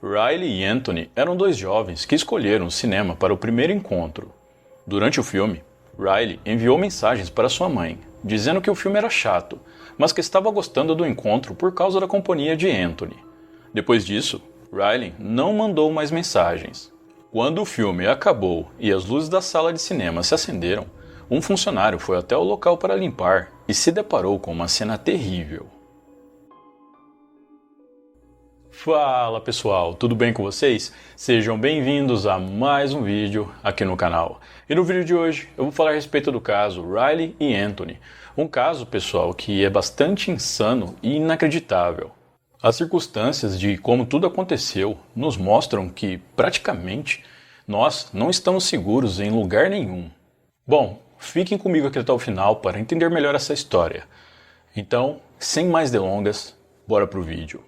Riley e Anthony eram dois jovens que escolheram o cinema para o primeiro encontro. Durante o filme, Riley enviou mensagens para sua mãe, dizendo que o filme era chato, mas que estava gostando do encontro por causa da companhia de Anthony. Depois disso, Riley não mandou mais mensagens. Quando o filme acabou e as luzes da sala de cinema se acenderam, um funcionário foi até o local para limpar e se deparou com uma cena terrível. Fala pessoal, tudo bem com vocês? Sejam bem-vindos a mais um vídeo aqui no canal. E no vídeo de hoje eu vou falar a respeito do caso Riley e Anthony. Um caso, pessoal, que é bastante insano e inacreditável. As circunstâncias de como tudo aconteceu nos mostram que, praticamente, nós não estamos seguros em lugar nenhum. Bom, fiquem comigo aqui até o final para entender melhor essa história. Então, sem mais delongas, bora pro vídeo.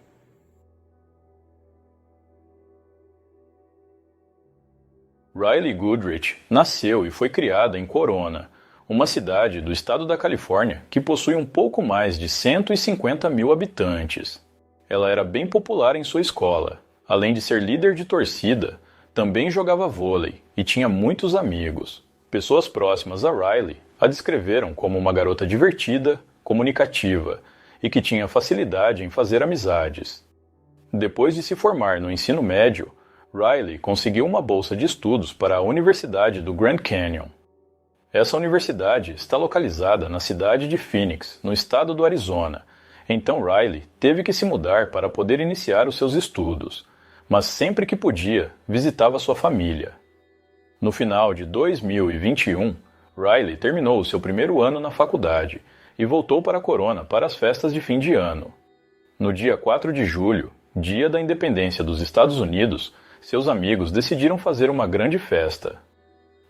Riley Goodrich nasceu e foi criada em Corona, uma cidade do estado da Califórnia que possui um pouco mais de 150 mil habitantes. Ela era bem popular em sua escola. Além de ser líder de torcida, também jogava vôlei e tinha muitos amigos. Pessoas próximas a Riley a descreveram como uma garota divertida, comunicativa e que tinha facilidade em fazer amizades. Depois de se formar no ensino médio, Riley conseguiu uma bolsa de estudos para a Universidade do Grand Canyon. Essa universidade está localizada na cidade de Phoenix, no estado do Arizona. Então Riley teve que se mudar para poder iniciar os seus estudos, mas sempre que podia, visitava sua família. No final de 2021, Riley terminou o seu primeiro ano na faculdade e voltou para Corona para as festas de fim de ano. No dia 4 de julho, dia da independência dos Estados Unidos, seus amigos decidiram fazer uma grande festa.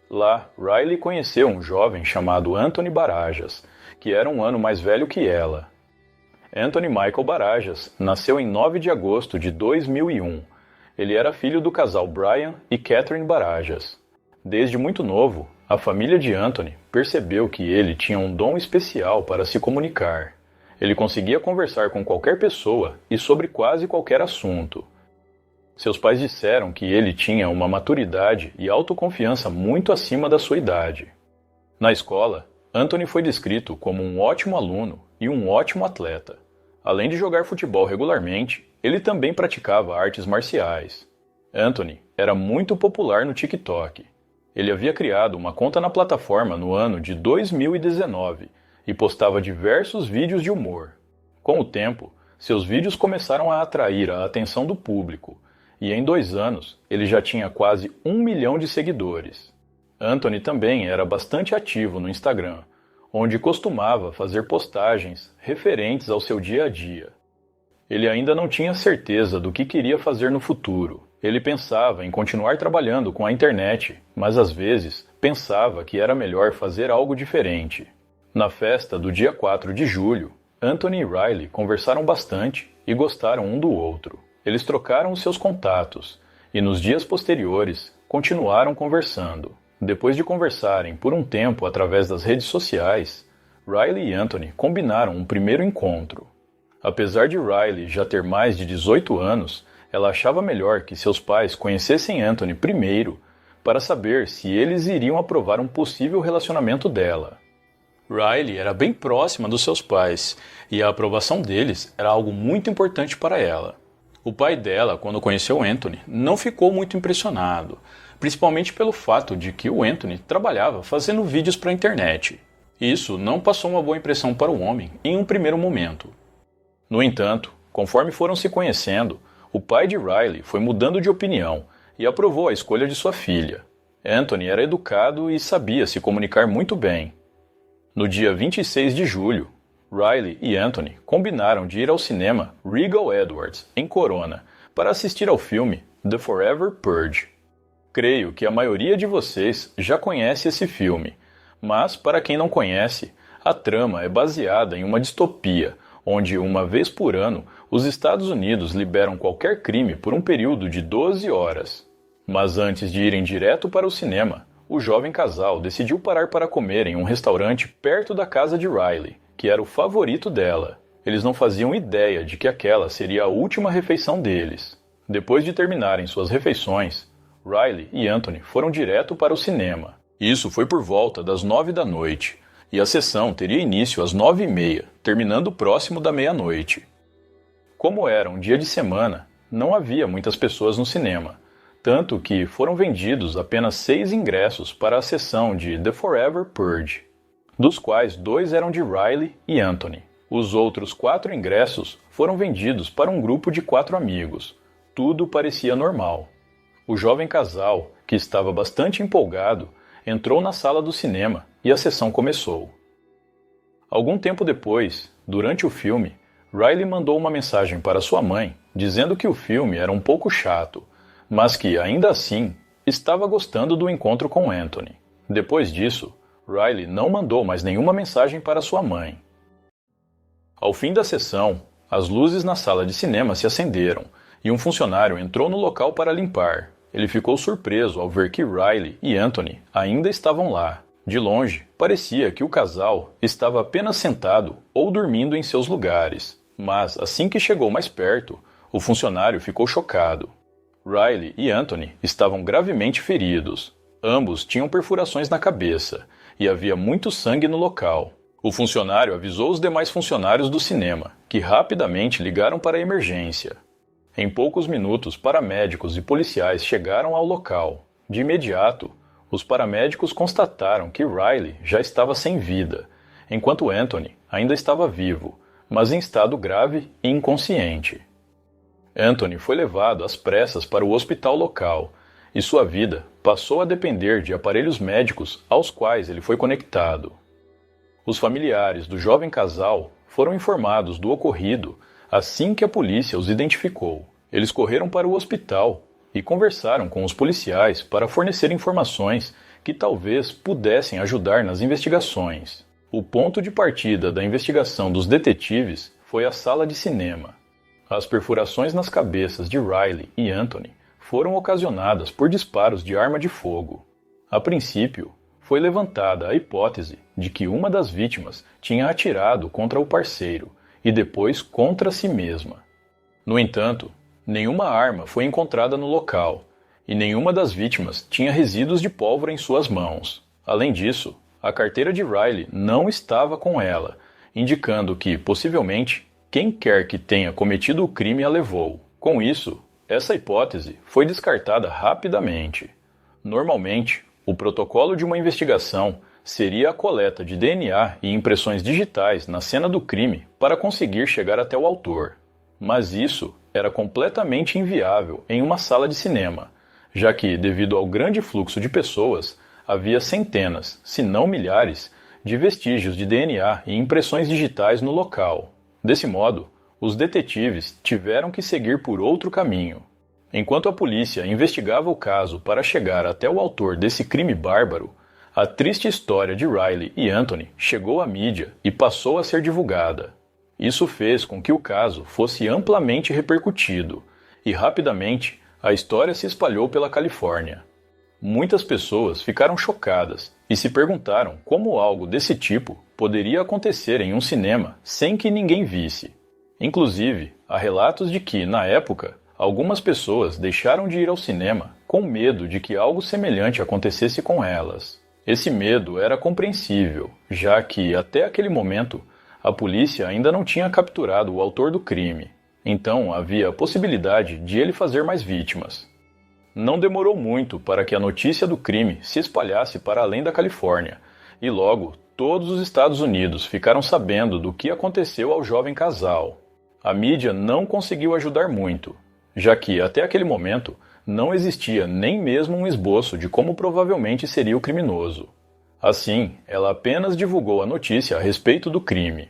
Lá, Riley conheceu um jovem chamado Anthony Barajas, que era um ano mais velho que ela. Anthony Michael Barajas nasceu em 9 de agosto de 2001. Ele era filho do casal Brian e Catherine Barajas. Desde muito novo, a família de Anthony percebeu que ele tinha um dom especial para se comunicar. Ele conseguia conversar com qualquer pessoa e sobre quase qualquer assunto. Seus pais disseram que ele tinha uma maturidade e autoconfiança muito acima da sua idade. Na escola, Anthony foi descrito como um ótimo aluno e um ótimo atleta. Além de jogar futebol regularmente, ele também praticava artes marciais. Anthony era muito popular no TikTok. Ele havia criado uma conta na plataforma no ano de 2019 e postava diversos vídeos de humor. Com o tempo, seus vídeos começaram a atrair a atenção do público. E em 2 anos, ele já tinha quase 1 milhão de seguidores. Anthony também era bastante ativo no Instagram, onde costumava fazer postagens referentes ao seu dia a dia. Ele ainda não tinha certeza do que queria fazer no futuro. Ele pensava em continuar trabalhando com a internet, mas às vezes pensava que era melhor fazer algo diferente. Na festa do dia 4 de julho, Anthony e Riley conversaram bastante e gostaram um do outro. Eles trocaram os seus contatos e nos dias posteriores continuaram conversando. Depois de conversarem por um tempo através das redes sociais, Riley e Anthony combinaram um primeiro encontro. Apesar de Riley já ter mais de 18 anos, ela achava melhor que seus pais conhecessem Anthony primeiro para saber se eles iriam aprovar um possível relacionamento dela. Riley era bem próxima dos seus pais e a aprovação deles era algo muito importante para ela. O pai dela, quando conheceu Anthony, não ficou muito impressionado, principalmente pelo fato de que o Anthony trabalhava fazendo vídeos para a internet. Isso não passou uma boa impressão para o homem em um primeiro momento. No entanto, conforme foram se conhecendo, o pai de Riley foi mudando de opinião e aprovou a escolha de sua filha. Anthony era educado e sabia se comunicar muito bem. No dia 26 de julho, Riley e Anthony combinaram de ir ao cinema Regal Edwards, em Corona, para assistir ao filme The Forever Purge. Creio que a maioria de vocês já conhece esse filme, mas para quem não conhece, a trama é baseada em uma distopia, onde uma vez por ano os Estados Unidos liberam qualquer crime por um período de 12 horas. Mas antes de irem direto para o cinema, o jovem casal decidiu parar para comer em um restaurante perto da casa de Riley, que era o favorito dela. Eles não faziam ideia de que aquela seria a última refeição deles. Depois de terminarem suas refeições, Riley e Anthony foram direto para o cinema. Isso foi por volta das 9 da noite, e a sessão teria início às 9h30, terminando próximo da meia-noite. Como era um dia de semana, não havia muitas pessoas no cinema, tanto que foram vendidos apenas 6 ingressos para a sessão de The Forever Purge, dos quais 2 eram de Riley e Anthony. Os outros 4 ingressos foram vendidos para um grupo de 4 amigos. Tudo parecia normal. O jovem casal, que estava bastante empolgado, entrou na sala do cinema e a sessão começou. Algum tempo depois, durante o filme, Riley mandou uma mensagem para sua mãe dizendo que o filme era um pouco chato, mas que, ainda assim, estava gostando do encontro com Anthony. Depois disso, Riley não mandou mais nenhuma mensagem para sua mãe. Ao fim da sessão, as luzes na sala de cinema se acenderam e um funcionário entrou no local para limpar. Ele ficou surpreso ao ver que Riley e Anthony ainda estavam lá. De longe, parecia que o casal estava apenas sentado ou dormindo em seus lugares. Mas, assim que chegou mais perto, o funcionário ficou chocado. Riley e Anthony estavam gravemente feridos. Ambos tinham perfurações na cabeça e havia muito sangue no local. O funcionário avisou os demais funcionários do cinema, que rapidamente ligaram para a emergência. Em poucos minutos, paramédicos e policiais chegaram ao local. De imediato, os paramédicos constataram que Riley já estava sem vida, enquanto Anthony ainda estava vivo, mas em estado grave e inconsciente. Anthony foi levado às pressas para o hospital local, e sua vida passou a depender de aparelhos médicos aos quais ele foi conectado. Os familiares do jovem casal foram informados do ocorrido assim que a polícia os identificou. Eles correram para o hospital e conversaram com os policiais para fornecer informações que talvez pudessem ajudar nas investigações. O ponto de partida da investigação dos detetives foi a sala de cinema. As perfurações nas cabeças de Riley e Anthony foram ocasionadas por disparos de arma de fogo. A princípio, foi levantada a hipótese de que uma das vítimas tinha atirado contra o parceiro e depois contra si mesma. No entanto, nenhuma arma foi encontrada no local e nenhuma das vítimas tinha resíduos de pólvora em suas mãos. Além disso, a carteira de Riley não estava com ela, indicando que, possivelmente, quem quer que tenha cometido o crime a levou. Com isso, essa hipótese foi descartada rapidamente. Normalmente, o protocolo de uma investigação seria a coleta de DNA e impressões digitais na cena do crime para conseguir chegar até o autor. Mas isso era completamente inviável em uma sala de cinema, já que, devido ao grande fluxo de pessoas, havia centenas, se não milhares, de vestígios de DNA e impressões digitais no local. Desse modo, os detetives tiveram que seguir por outro caminho. Enquanto a polícia investigava o caso para chegar até o autor desse crime bárbaro, a triste história de Riley e Anthony chegou à mídia e passou a ser divulgada. Isso fez com que o caso fosse amplamente repercutido, e rapidamente a história se espalhou pela Califórnia. Muitas pessoas ficaram chocadas e se perguntaram como algo desse tipo poderia acontecer em um cinema sem que ninguém visse. Inclusive, há relatos de que, na época, algumas pessoas deixaram de ir ao cinema com medo de que algo semelhante acontecesse com elas. Esse medo era compreensível, já que, até aquele momento, a polícia ainda não tinha capturado o autor do crime. Então havia a possibilidade de ele fazer mais vítimas. Não demorou muito para que a notícia do crime se espalhasse para além da Califórnia, e logo todos os Estados Unidos ficaram sabendo do que aconteceu ao jovem casal. A mídia não conseguiu ajudar muito, já que, até aquele momento, não existia nem mesmo um esboço de como provavelmente seria o criminoso. Assim, ela apenas divulgou a notícia a respeito do crime.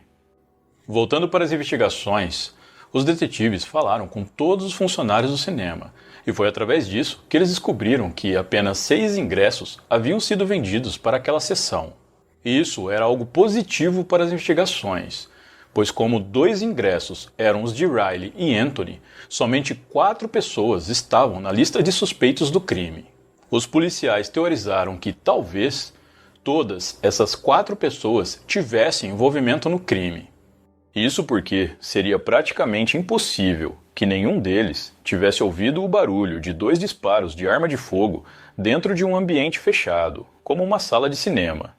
Voltando para as investigações, os detetives falaram com todos os funcionários do cinema, e foi através disso que eles descobriram que apenas 6 ingressos haviam sido vendidos para aquela sessão. E isso era algo positivo para as investigações, pois como 2 ingressos eram os de Riley e Anthony, somente 4 pessoas estavam na lista de suspeitos do crime. Os policiais teorizaram que, talvez, todas essas 4 pessoas tivessem envolvimento no crime. Isso porque seria praticamente impossível que nenhum deles tivesse ouvido o barulho de 2 disparos de arma de fogo dentro de um ambiente fechado, como uma sala de cinema.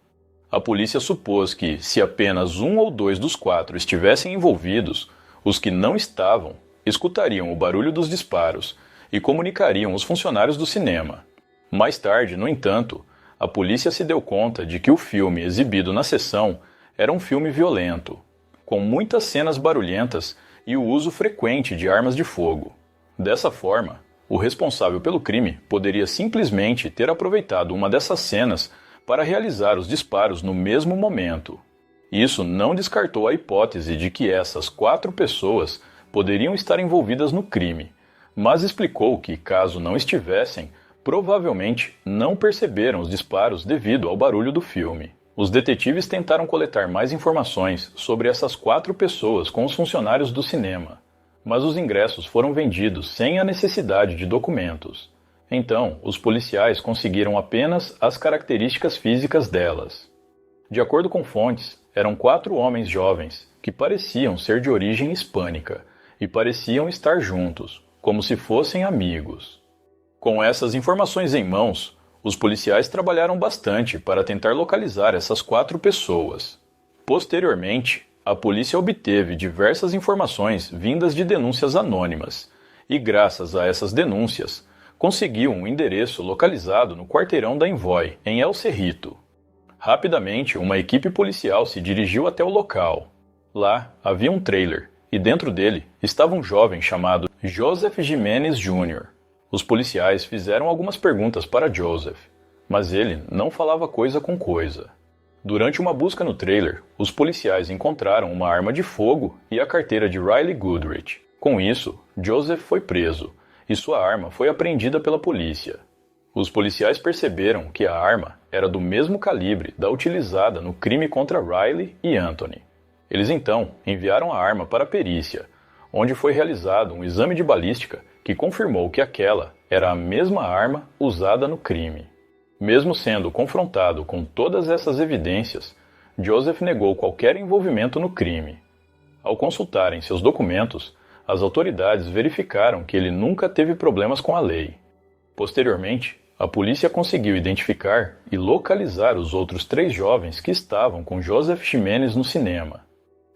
A polícia supôs que, se apenas 1 ou 2 dos 4 estivessem envolvidos, os que não estavam escutariam o barulho dos disparos e comunicariam aos funcionários do cinema. Mais tarde, no entanto, a polícia se deu conta de que o filme exibido na sessão era um filme violento, com muitas cenas barulhentas e o uso frequente de armas de fogo. Dessa forma, o responsável pelo crime poderia simplesmente ter aproveitado uma dessas cenas para realizar os disparos no mesmo momento. Isso não descartou a hipótese de que essas 4 pessoas poderiam estar envolvidas no crime, mas explicou que, caso não estivessem, provavelmente não perceberam os disparos devido ao barulho do filme. Os detetives tentaram coletar mais informações sobre essas 4 pessoas com os funcionários do cinema, mas os ingressos foram vendidos sem a necessidade de documentos. Então, os policiais conseguiram apenas as características físicas delas. De acordo com fontes, eram 4 homens jovens que pareciam ser de origem hispânica e pareciam estar juntos, como se fossem amigos. Com essas informações em mãos, os policiais trabalharam bastante para tentar localizar essas 4 pessoas. Posteriormente, a polícia obteve diversas informações vindas de denúncias anônimas, e graças a essas denúncias, conseguiu um endereço localizado no quarteirão da Envoy, em El Cerrito. Rapidamente, uma equipe policial se dirigiu até o local. Lá, havia um trailer, e dentro dele estava um jovem chamado Joseph Jimenez Jr. Os policiais fizeram algumas perguntas para Joseph, mas ele não falava coisa com coisa. Durante uma busca no trailer, os policiais encontraram uma arma de fogo e a carteira de Riley Goodrich. Com isso, Joseph foi preso, e sua arma foi apreendida pela polícia. Os policiais perceberam que a arma era do mesmo calibre da utilizada no crime contra Riley e Anthony. Eles então enviaram a arma para a perícia, onde foi realizado um exame de balística que confirmou que aquela era a mesma arma usada no crime. Mesmo sendo confrontado com todas essas evidências, Joseph negou qualquer envolvimento no crime. Ao consultarem seus documentos, as autoridades verificaram que ele nunca teve problemas com a lei. Posteriormente, a polícia conseguiu identificar e localizar os outros 3 jovens que estavam com Joseph Jimenez no cinema.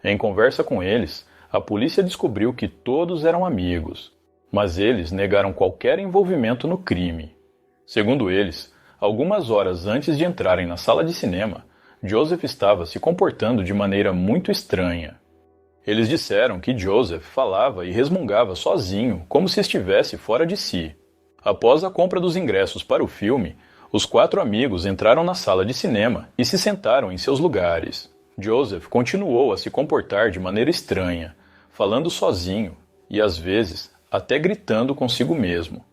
Em conversa com eles, a polícia descobriu que todos eram amigos, mas eles negaram qualquer envolvimento no crime. Segundo eles, algumas horas antes de entrarem na sala de cinema, Joseph estava se comportando de maneira muito estranha. Eles disseram que Joseph falava e resmungava sozinho, como se estivesse fora de si. Após a compra dos ingressos para o filme, os 4 amigos entraram na sala de cinema e se sentaram em seus lugares. Joseph continuou a se comportar de maneira estranha, falando sozinho e, às vezes, até gritando consigo mesmo.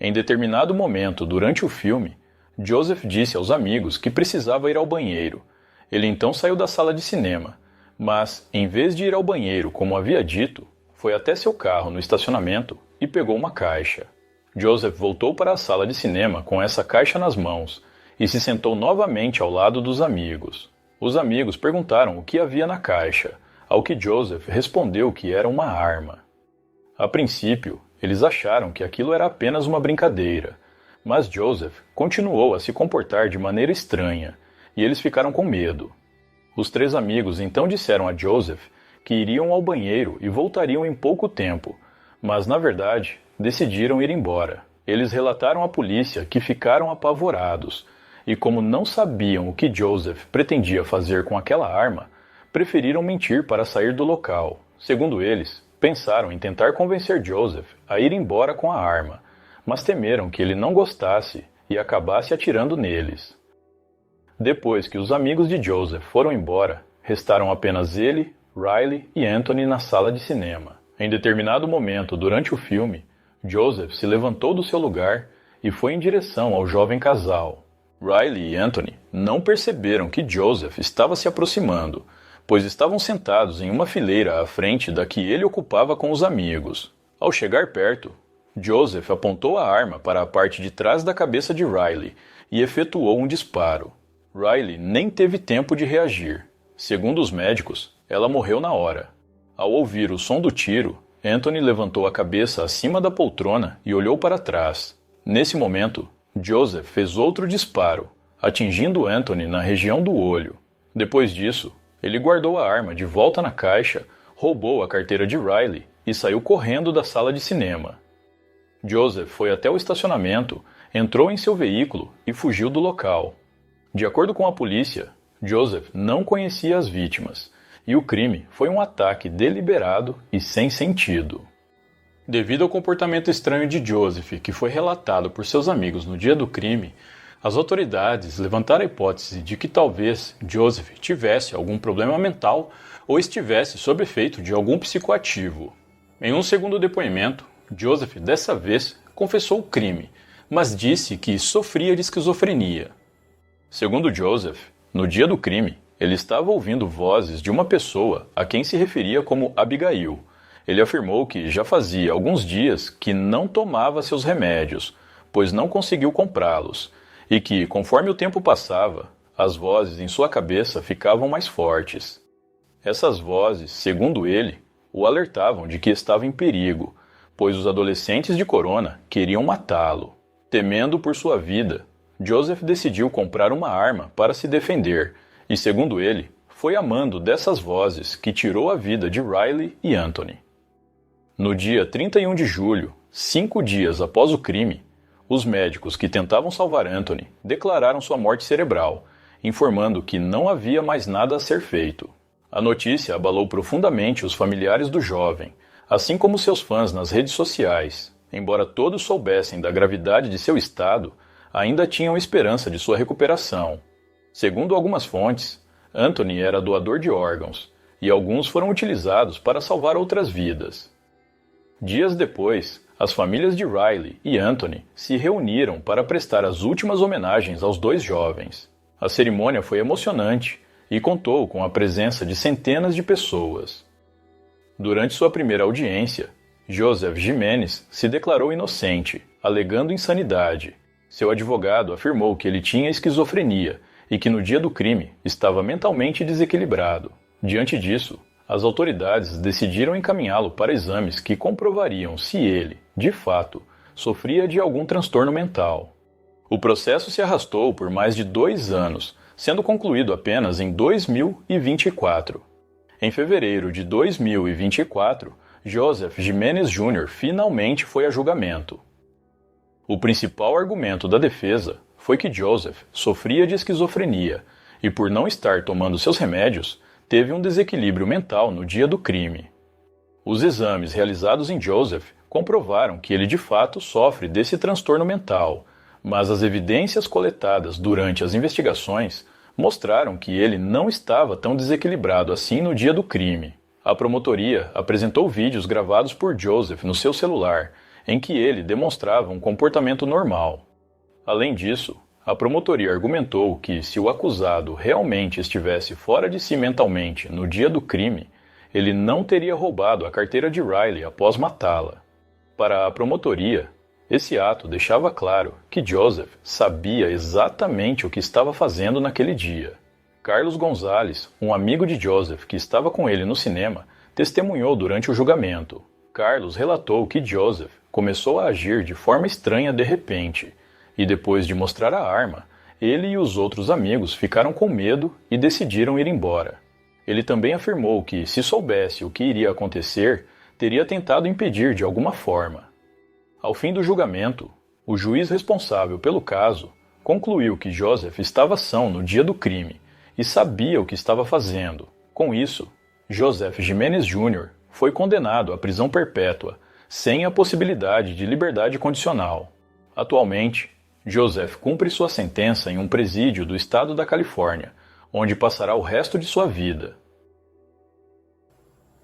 Em determinado momento durante o filme, Joseph disse aos amigos que precisava ir ao banheiro. Ele então saiu da sala de cinema, mas, em vez de ir ao banheiro como havia dito, foi até seu carro no estacionamento e pegou uma caixa. Joseph voltou para a sala de cinema com essa caixa nas mãos e se sentou novamente ao lado dos amigos. Os amigos perguntaram o que havia na caixa, ao que Joseph respondeu que era uma arma. A princípio, eles acharam que aquilo era apenas uma brincadeira, mas Joseph continuou a se comportar de maneira estranha e eles ficaram com medo. Os 3 amigos então disseram a Joseph que iriam ao banheiro e voltariam em pouco tempo, mas na verdade decidiram ir embora. Eles relataram à polícia que ficaram apavorados e, como não sabiam o que Joseph pretendia fazer com aquela arma, preferiram mentir para sair do local. Segundo eles, pensaram em tentar convencer Joseph a ir embora com a arma, mas temeram que ele não gostasse e acabasse atirando neles. Depois que os amigos de Joseph foram embora, restaram apenas ele, Riley e Anthony na sala de cinema. Em determinado momento durante o filme, Joseph se levantou do seu lugar e foi em direção ao jovem casal. Riley e Anthony não perceberam que Joseph estava se aproximando, pois estavam sentados em uma fileira à frente da que ele ocupava com os amigos. Ao chegar perto, Joseph apontou a arma para a parte de trás da cabeça de Riley e efetuou um disparo. Riley nem teve tempo de reagir. Segundo os médicos, ela morreu na hora. Ao ouvir o som do tiro, Anthony levantou a cabeça acima da poltrona e olhou para trás. Nesse momento, Joseph fez outro disparo, atingindo Anthony na região do olho. Depois disso, ele guardou a arma de volta na caixa, roubou a carteira de Riley e saiu correndo da sala de cinema. Joseph foi até o estacionamento, entrou em seu veículo e fugiu do local. De acordo com a polícia, Joseph não conhecia as vítimas, e o crime foi um ataque deliberado e sem sentido. Devido ao comportamento estranho de Joseph, que foi relatado por seus amigos no dia do crime, as autoridades levantaram a hipótese de que talvez Joseph tivesse algum problema mental ou estivesse sob efeito de algum psicoativo. Em um segundo depoimento, Joseph dessa vez confessou o crime, mas disse que sofria de esquizofrenia. Segundo Joseph, no dia do crime, ele estava ouvindo vozes de uma pessoa a quem se referia como Abigail. Ele afirmou que já fazia alguns dias que não tomava seus remédios, pois não conseguiu comprá-los, e que, conforme o tempo passava, as vozes em sua cabeça ficavam mais fortes. Essas vozes, segundo ele, o alertavam de que estava em perigo, pois os adolescentes de Corona queriam matá-lo. Temendo por sua vida, Joseph decidiu comprar uma arma para se defender, e segundo ele, foi a mando dessas vozes que tirou a vida de Riley e Anthony. No dia 31 de julho, 5 dias após o crime, os médicos que tentavam salvar Anthony declararam sua morte cerebral, informando que não havia mais nada a ser feito. A notícia abalou profundamente os familiares do jovem, assim como seus fãs nas redes sociais. Embora todos soubessem da gravidade de seu estado, ainda tinham esperança de sua recuperação. Segundo algumas fontes, Anthony era doador de órgãos, e alguns foram utilizados para salvar outras vidas. Dias depois, as famílias de Riley e Anthony se reuniram para prestar as últimas homenagens aos dois jovens. A cerimônia foi emocionante e contou com a presença de centenas de pessoas. Durante sua primeira audiência, Joseph Jimenez se declarou inocente, alegando insanidade. Seu advogado afirmou que ele tinha esquizofrenia e que no dia do crime estava mentalmente desequilibrado. Diante disso, as autoridades decidiram encaminhá-lo para exames que comprovariam se ele, de fato, sofria de algum transtorno mental. O processo se arrastou por mais de 2 anos, sendo concluído apenas em 2024. Em fevereiro de 2024, Joseph Jimenez Jr. finalmente foi a julgamento. O principal argumento da defesa foi que Joseph sofria de esquizofrenia e, por não estar tomando seus remédios, teve um desequilíbrio mental no dia do crime. Os exames realizados em Joseph comprovaram que ele de fato sofre desse transtorno mental, mas as evidências coletadas durante as investigações mostraram que ele não estava tão desequilibrado assim no dia do crime. A promotoria apresentou vídeos gravados por Joseph no seu celular, em que ele demonstrava um comportamento normal. Além disso, a promotoria argumentou que, se o acusado realmente estivesse fora de si mentalmente no dia do crime, ele não teria roubado a carteira de Riley após matá-la. Para a promotoria, esse ato deixava claro que Joseph sabia exatamente o que estava fazendo naquele dia. Carlos Gonzalez, um amigo de Joseph que estava com ele no cinema, testemunhou durante o julgamento. Carlos relatou que Joseph começou a agir de forma estranha de repente, e depois de mostrar a arma, ele e os outros amigos ficaram com medo e decidiram ir embora. Ele também afirmou que, se soubesse o que iria acontecer, teria tentado impedir de alguma forma. Ao fim do julgamento, o juiz responsável pelo caso concluiu que Joseph estava são no dia do crime e sabia o que estava fazendo. Com isso, Joseph Jimenez Jr. foi condenado à prisão perpétua, sem a possibilidade de liberdade condicional. Atualmente, Joseph cumpre sua sentença em um presídio do estado da Califórnia, onde passará o resto de sua vida.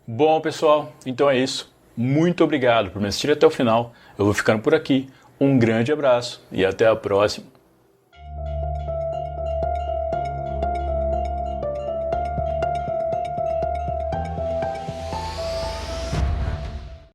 Bom, pessoal, então é isso. Muito obrigado por me assistir até o final. Eu vou ficando por aqui. Um grande abraço e até a próxima.